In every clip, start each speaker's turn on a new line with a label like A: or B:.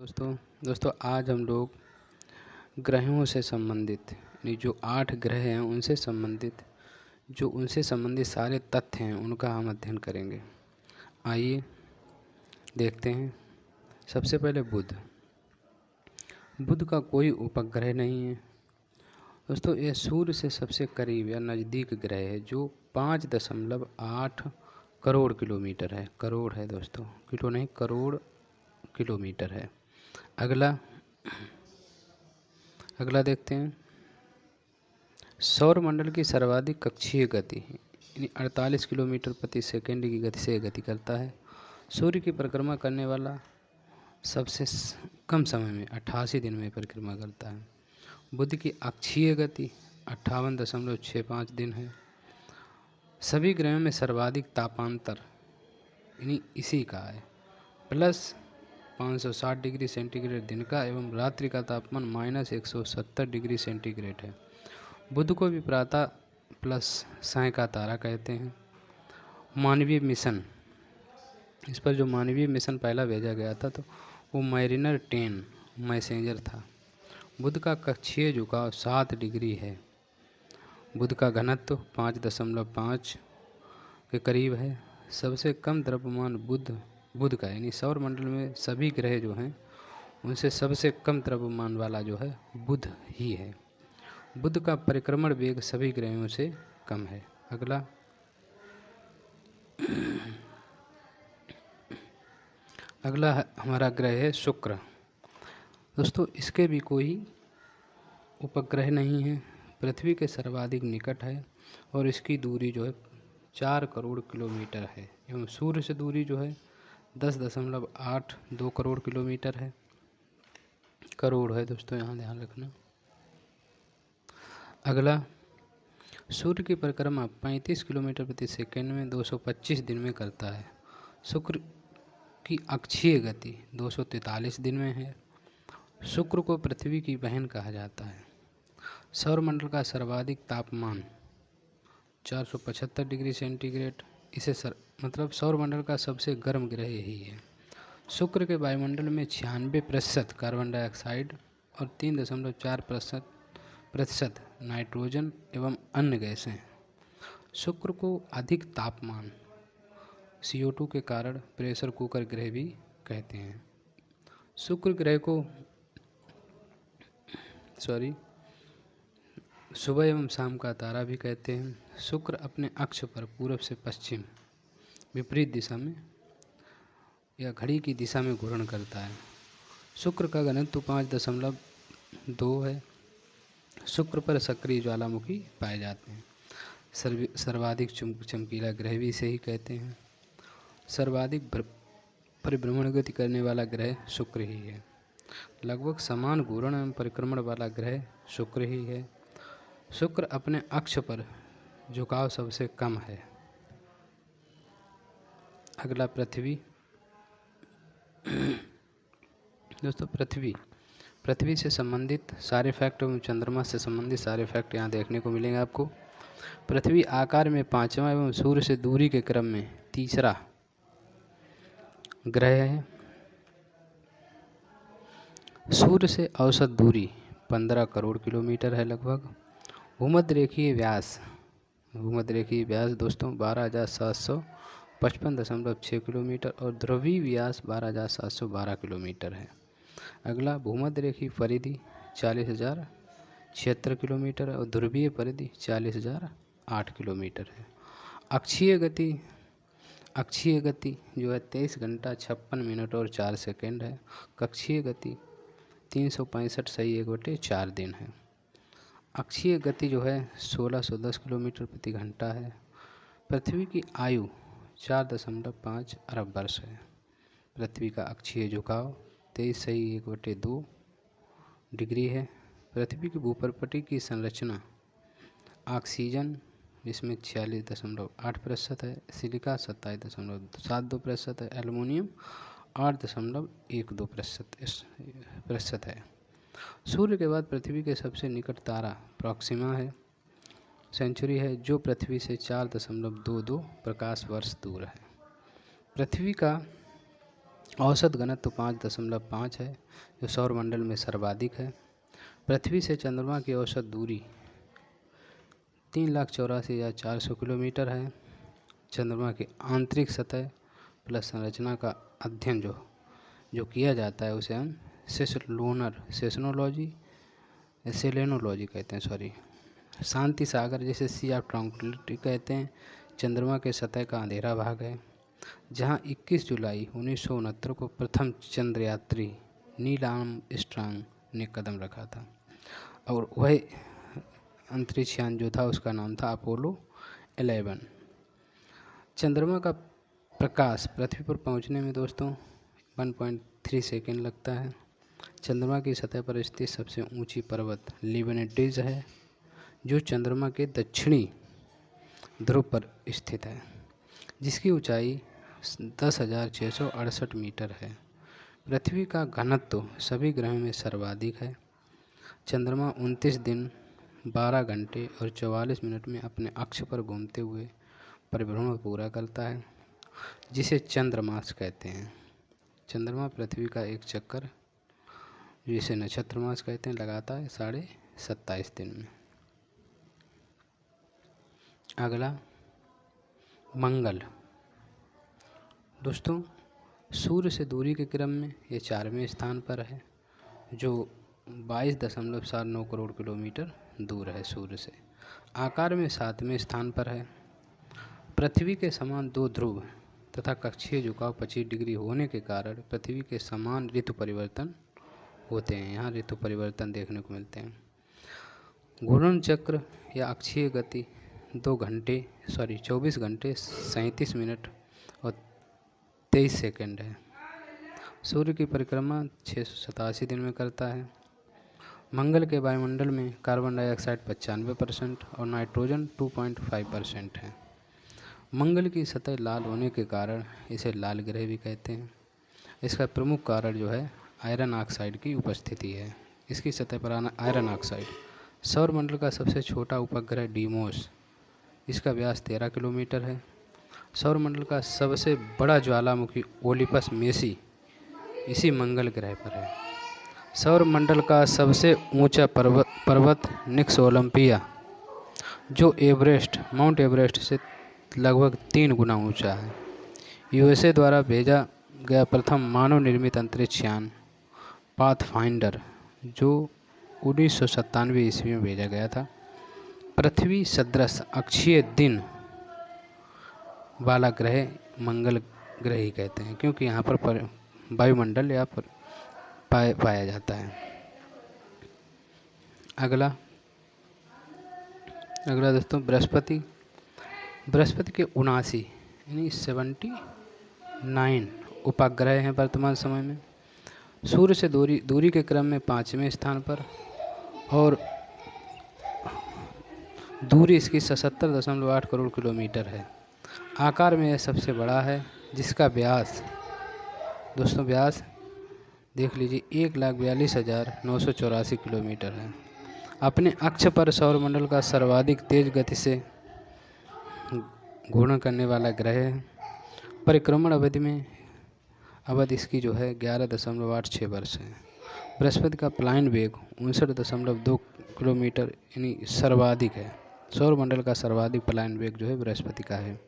A: दोस्तों आज हम लोग ग्रहों से संबंधित यानी जो 8 ग्रह हैं उनसे संबंधित सारे तथ्य हैं उनका हम अध्ययन करेंगे। आइए देखते हैं। सबसे पहले बुध का कोई उपग्रह नहीं है दोस्तों। यह सूर्य से सबसे करीब या नज़दीक ग्रह है जो 5.8 करोड़ किलोमीटर है। करोड़ है दोस्तों, किलो नहीं, करोड़ किलोमीटर है। अगला देखते हैं। सौर मंडल की सर्वाधिक कक्षीय गति यानी 48 किलोमीटर प्रति सेकंड की गति से गति करता है। सूर्य की परिक्रमा करने वाला सबसे कम समय में 88 दिन में परिक्रमा करता है। बुध की अक्षीय गति 58.65 दिन है। सभी ग्रहों में सर्वाधिक तापांतर यानी इसी का है प्लस 560 डिग्री सेंटीग्रेड दिन का एवं रात्रि का तापमान -170 डिग्री सेंटीग्रेड है। बुध को भी प्रातः प्लस साय का तारा कहते हैं। मानवीय मिशन, इस पर जो मानवीय मिशन पहला भेजा गया था तो वो मैरिनर 10 मैसेंजर था। बुध का कक्षीय झुकाव 7 डिग्री है। बुध का घनत्व 5.5 के करीब है। सबसे कम द्रव्यमान बुध का यानी सौर मंडल में सभी ग्रह जो हैं उनसे सबसे कम द्रव्यमान वाला जो है बुध ही है। बुध का परिक्रमण वेग सभी ग्रहों से कम है। अगला हमारा ग्रह है शुक्र। दोस्तों इसके भी कोई उपग्रह नहीं है। पृथ्वी के सर्वाधिक निकट है और इसकी दूरी जो है 4 करोड़ किलोमीटर है एवं सूर्य से दूरी जो है 10.82 करोड़ किलोमीटर है। करोड़ है दोस्तों, यहाँ ध्यान रखना। अगला, सूर्य की परिक्रमा 35 किलोमीटर प्रति सेकंड में 225 दिन में करता है। शुक्र की अक्षीय गति 243 दिन में है। शुक्र को पृथ्वी की बहन कहा जाता है। सौर मंडल का सर्वाधिक तापमान 475 डिग्री सेंटीग्रेड, इसे मतलब सौर मंडल का सबसे गर्म ग्रह यही है। शुक्र के वायुमंडल में 96% कार्बन डाइऑक्साइड और 3.4% नाइट्रोजन एवं अन्य गैसें हैं। शुक्र को अधिक तापमान CO2 के कारण प्रेशर कुकर ग्रह भी कहते हैं। शुक्र ग्रह को सुबह एवं शाम का तारा भी कहते हैं। शुक्र अपने अक्ष पर पूर्व से पश्चिम विपरीत दिशा में या घड़ी की दिशा में घूर्णन करता है। शुक्र का घनत्व 5.2 है। शुक्र पर सक्रिय ज्वालामुखी पाए जाते हैं। सर्वाधिक चमकीला ग्रह भी इसे ही कहते हैं। सर्वाधिक परिभ्रमण गति करने वाला ग्रह शुक्र ही है। लगभग समान घूर्णन एवं परिक्रमण वाला ग्रह शुक्र ही है। शुक्र अपने अक्ष पर झुकाव सबसे कम है। अगला पृथ्वी। दोस्तों पृथ्वी से संबंधित सारे फैक्ट एवं चंद्रमा से संबंधित सारे फैक्ट यहाँ देखने को मिलेंगे आपको। पृथ्वी आकार में 5वां एवं सूर्य से दूरी के क्रम में तीसरा ग्रह है। सूर्य से औसत दूरी 15 करोड़ किलोमीटर है लगभग। भूमध्य रेखीय व्यास दोस्तों 12,755.6 किलोमीटर और ध्रुवीय व्यास 12,712 किलोमीटर है। अगला, भूमध्य रेखीय परिधि 40,076 किलोमीटर और ध्रुवीय परिधि 40,008 किलोमीटर है। अक्षीय गति जो है 23 घंटा 56 मिनट और 4 सेकेंड है। कक्षीय गति 365 सही 1/4 दिन है। अक्षीय गति जो है 1610 किलोमीटर प्रति घंटा है। पृथ्वी की आयु 4.5 अरब वर्ष है। पृथ्वी का अक्षीय झुकाव 23 सही 1/2 डिग्री है। पृथ्वी की भूपर्पटी की संरचना ऑक्सीजन जिसमें 46.8% है, सिलिका 27.72% है, एल्युमिनियम 8.12% है। सूर्य के बाद पृथ्वी के सबसे निकट तारा प्रॉक्सिमा है सेंचुरी है जो पृथ्वी से 4.22 प्रकाश वर्ष दूर है। पृथ्वी का औसत घनत्व 5.5 है, जो सौरमंडल में सर्वाधिक है। पृथ्वी से चंद्रमा की औसत दूरी 3,84,400 किलोमीटर है। चंद्रमा की आंतरिक सतह प्लस संरचना का अध्ययन जो किया जाता है उसे हम सेलेनोलॉजी कहते हैं, शांति सागर जिसे सी ऑफ ट्रांक्विलिटी कहते हैं, चंद्रमा के सतह का अंधेरा भाग है, जहां 21 जुलाई 1969 को प्रथम चंद्रयात्री नील आर्मस्ट्रांग ने कदम रखा था, और वह अंतरिक्ष यान जो था उसका नाम था अपोलो 11। चंद्रमा का प्रकाश पृथ्वी पर पहुंचने में दोस्तों 1.3 सेकेंड लगता है। चंद्रमा की सतह पर स्थित सबसे ऊंची पर्वत लिबनेटिज है, जो चंद्रमा के दक्षिणी ध्रुव पर स्थित है, जिसकी ऊंचाई 10,668 मीटर है। पृथ्वी का घनत्व सभी ग्रहों में सर्वाधिक है। चंद्रमा 29 दिन 12 घंटे और 44 मिनट में अपने अक्ष पर घूमते हुए परिभ्रमण पूरा करता है, जिसे चंद्रमास कहते हैं। चंद्रमा पृथ्वी का एक चक्कर, जिसे नक्षत्रमास कहते हैं, लगाता है 27.5 दिन में। अगला मंगल। दोस्तों, सूर्य से दूरी के क्रम में ये 4वें स्थान पर है, जो 22.79 करोड़ किलोमीटर दूर है सूर्य से। आकार में 7वें स्थान पर है। पृथ्वी के समान 2 ध्रुव तथा कक्षीय झुकाव 25 डिग्री होने के कारण पृथ्वी के समान ऋतु परिवर्तन होते हैं। यहाँ ऋतु परिवर्तन देखने को मिलते हैं। घूर्णन चक्र या अक्षीय गति 24 घंटे 37 मिनट और 23 सेकंड है। सूर्य की परिक्रमा 687 दिन में करता है। मंगल के वायुमंडल में कार्बन डाइऑक्साइड 95% और नाइट्रोजन 2.5% है। मंगल की सतह लाल होने के कारण इसे लाल ग्रह भी कहते हैं। इसका प्रमुख कारण जो है आयरन ऑक्साइड की उपस्थिति है। इसकी सतह पर आयरन ऑक्साइड। सौरमंडल का सबसे छोटा उपग्रह डीमोस, इसका व्यास 13 किलोमीटर है। सौरमंडल का सबसे बड़ा ज्वालामुखी ओलिपस मेसी इसी मंगल ग्रह पर है। सौरमंडल का सबसे ऊंचा पर्वत निक्स ओलंपिया, जो माउंट एवरेस्ट से लगभग 3 गुना ऊंचा है। यूएसए द्वारा भेजा गया प्रथम मानव निर्मित अंतरिक्ष यान पाथफाइंडर, जो 1997 ईस्वी में भेजा गया था, पृथ्वी सदृश अक्षीय दिन वाला ग्रह मंगल ग्रह ही कहते हैं, क्योंकि यहाँ पर वायुमंडल या पर पाया जाता है। अगला दोस्तों बृहस्पति के 79 यानी 79 उपग्रह हैं वर्तमान समय में। सूर्य से दूरी के क्रम में 5वें स्थान पर, और दूरी इसकी 77.8 करोड़ किलोमीटर है। आकार में यह सबसे बड़ा है, जिसका व्यास देख लीजिए 1,42,984 किलोमीटर है। अपने अक्ष पर सौरमंडल का सर्वाधिक तेज गति से घूर्णन करने वाला ग्रह है। परिक्रमण अवधि इसकी जो है 11.86 वर्ष है। बृहस्पति का पलायन वेग 59.2 किलोमीटर यानी सर्वाधिक है। सौरमंडल का सर्वाधिक पलायन वेग जो है बृहस्पति का है।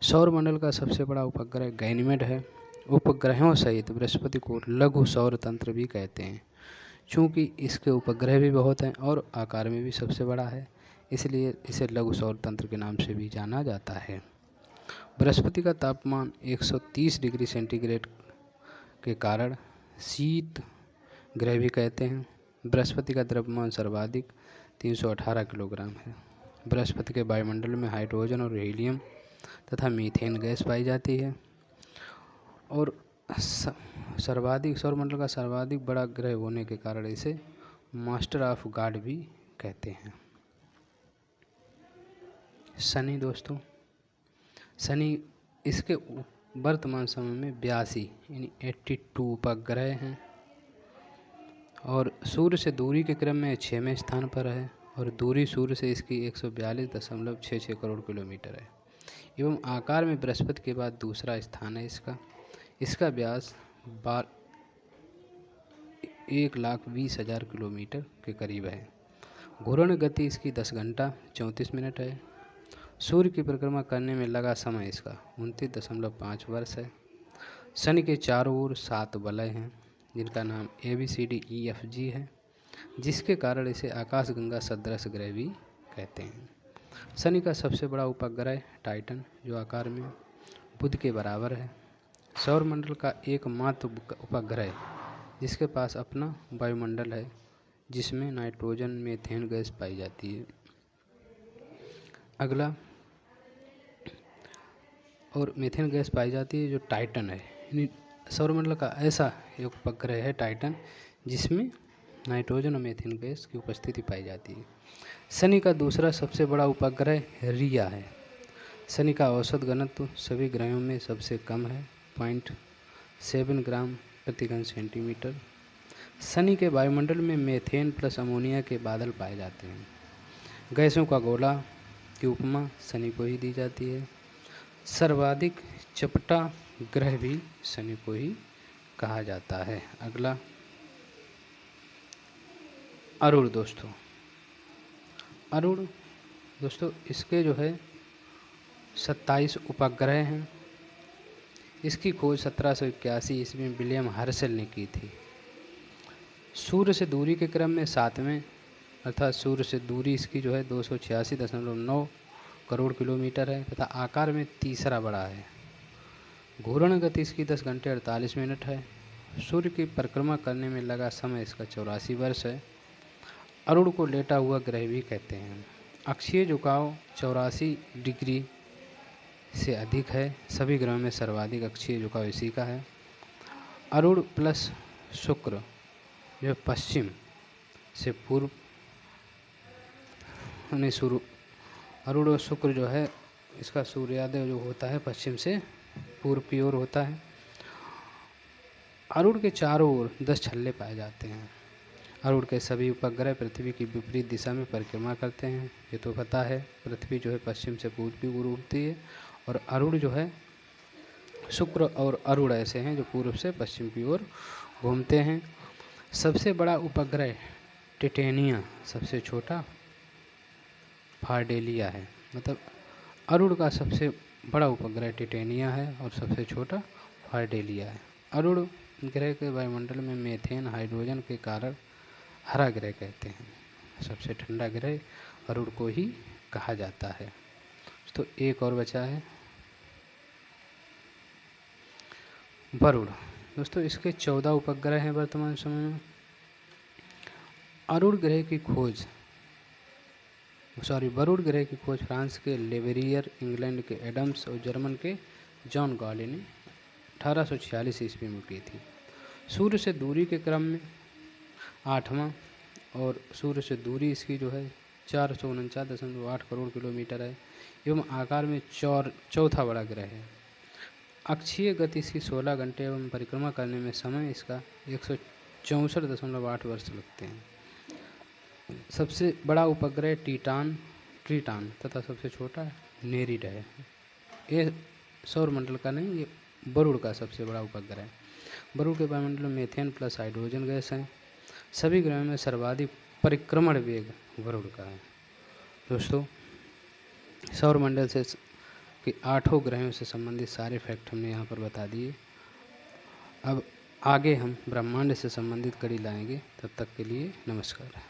A: सौरमंडल का सबसे बड़ा उपग्रह गैनीमेड है। उपग्रहों सहित बृहस्पति को लघु सौर तंत्र भी कहते हैं, चूँकि इसके उपग्रह भी बहुत हैं और आकार में भी सबसे बड़ा है, इसलिए इसे लघु सौर तंत्र के नाम से भी जाना जाता है। बृहस्पति का तापमान 130 डिग्री सेंटीग्रेड के कारण शीत ग्रह भी कहते हैं। बृहस्पति का द्रव्यमान सर्वाधिक 318 किलोग्राम है। बृहस्पति के वायुमंडल में हाइड्रोजन और हीलियम तथा मीथेन गैस पाई जाती है, और सौरमंडल का सर्वाधिक बड़ा ग्रह होने के कारण इसे मास्टर ऑफ गॉड भी कहते हैं। शनि दोस्तों, शनि इसके वर्तमान समय में 82 यानी 82 उपग्रह हैं, और सूर्य से दूरी के क्रम में 6वें स्थान पर है, और दूरी सूर्य से इसकी 142.66 करोड़ किलोमीटर है, एवं आकार में बृहस्पति के बाद दूसरा स्थान है इसका। इसका व्यास 1,20,000 किलोमीटर के करीब है। घूर्ण गति इसकी 10 घंटा 34 मिनट है। सूर्य की परिक्रमा करने में लगा समय इसका 29.5 वर्ष है। शनि के चारों ओर 7 वलय हैं जिनका नाम ABCDEFG है, जिसके कारण इसे आकाशगंगा सदृश ग्रह भी कहते हैं। शनि का सबसे बड़ा उपग्रह टाइटन, जो आकार में बुध के बराबर है। सौरमंडल का एकमात्र उपग्रह जिसके पास अपना वायुमंडल है, जिसमें नाइट्रोजन मीथेन गैस पाई जाती है। अगला, और मीथेन गैस पाई जाती है जो टाइटन है। यानी सौरमंडल का ऐसा एक उपग्रह है टाइटन, जिसमें नाइट्रोजन और मीथेन गैस की उपस्थिति पाई जाती है। शनि का दूसरा सबसे बड़ा उपग्रह रिया है। शनि का औसत घनत्व सभी ग्रहों में सबसे कम है, 0.7 ग्राम प्रति घन सेंटीमीटर। शनि के वायुमंडल में मीथेन प्लस अमोनिया के बादल पाए जाते हैं। गैसों का गोला की उपमा शनि को ही दी जाती है। सर्वाधिक चपटा ग्रह भी शनि को ही कहा जाता है। अगला, अरुण दोस्तों। अरुण दोस्तों, इसके जो है 27 उपग्रह हैं। इसकी खोज 1781 ईस्वी में विलियम हर्शल ने की थी। सूर्य से दूरी के क्रम में 7वें, अर्थात सूर्य से दूरी इसकी जो है 286.9 करोड़ किलोमीटर है तथा आकार में तीसरा बड़ा है। घूर्ण गति इसकी 10 घंटे 48 मिनट है। सूर्य की परिक्रमा करने में लगा समय इसका 84 वर्ष है। अरुण को लेटा हुआ ग्रह भी कहते हैं। अक्षीय झुकाव 84 डिग्री से अधिक है। सभी ग्रहों में सर्वाधिक अक्षीय झुकाव इसी का है। अरुण प्लस शुक्र जो पश्चिम से पूर्व, अरुण और शुक्र जो है इसका सूर्योदय जो होता है पश्चिम से पूर्व की ओर होता है। अरुण के चारों ओर 10 छल्ले पाए जाते हैं। अरुण के सभी उपग्रह पृथ्वी की विपरीत दिशा में परिक्रमा करते हैं। ये तो पता है, पृथ्वी जो है पश्चिम से पूर्व की ओर उठती है और अरुण जो है, शुक्र और अरुण ऐसे हैं जो पूर्व से पश्चिम की ओर घूमते हैं। सबसे बड़ा उपग्रह टिटेनिया, सबसे छोटा फार्डेलिया है। मतलब अरुण का सबसे बड़ा उपग्रह टिटेनिया है और सबसे छोटा फार्डेलिया है। अरुण ग्रह के वायुमंडल में मीथेन हाइड्रोजन के कारण हरा ग्रह कहते हैं। सबसे ठंडा ग्रह अरुण को ही कहा जाता है। तो एक और बचा है वरुण। दोस्तों, इसके 14 उपग्रह हैं वर्तमान समय में। वरुण ग्रह की खोज फ्रांस के लेवेरियर, इंग्लैंड के एडम्स और जर्मन के जॉन गॉले ने 1846 ईस्वी में की थी। सूर्य से दूरी के क्रम में 8वां और सूर्य से दूरी इसकी जो है 449.8 करोड़ किलोमीटर है एवं आकार में चौथा बड़ा ग्रह है। अक्षीय गति इसकी 16 घंटे एवं परिक्रमा करने में समय इसका 164.8 वर्ष लगते हैं। सबसे बड़ा उपग्रह ट्रीटान तथा सबसे छोटा नेरिड है। ये सौरमंडल का नहीं, ये वरुण का सबसे बड़ा उपग्रह है। वरुण के वायुमंडल में मीथेन प्लस हाइड्रोजन गैस है। सभी ग्रहों में सर्वाधिक परिक्रमण वेग वरुण का है। दोस्तों, सौरमंडल से कि 8 ग्रहों से संबंधित सारे फैक्ट हमने यहाँ पर बता दिए। अब आगे हम ब्रह्मांड से संबंधित कड़ी लाएंगे। तब तक के लिए नमस्कार।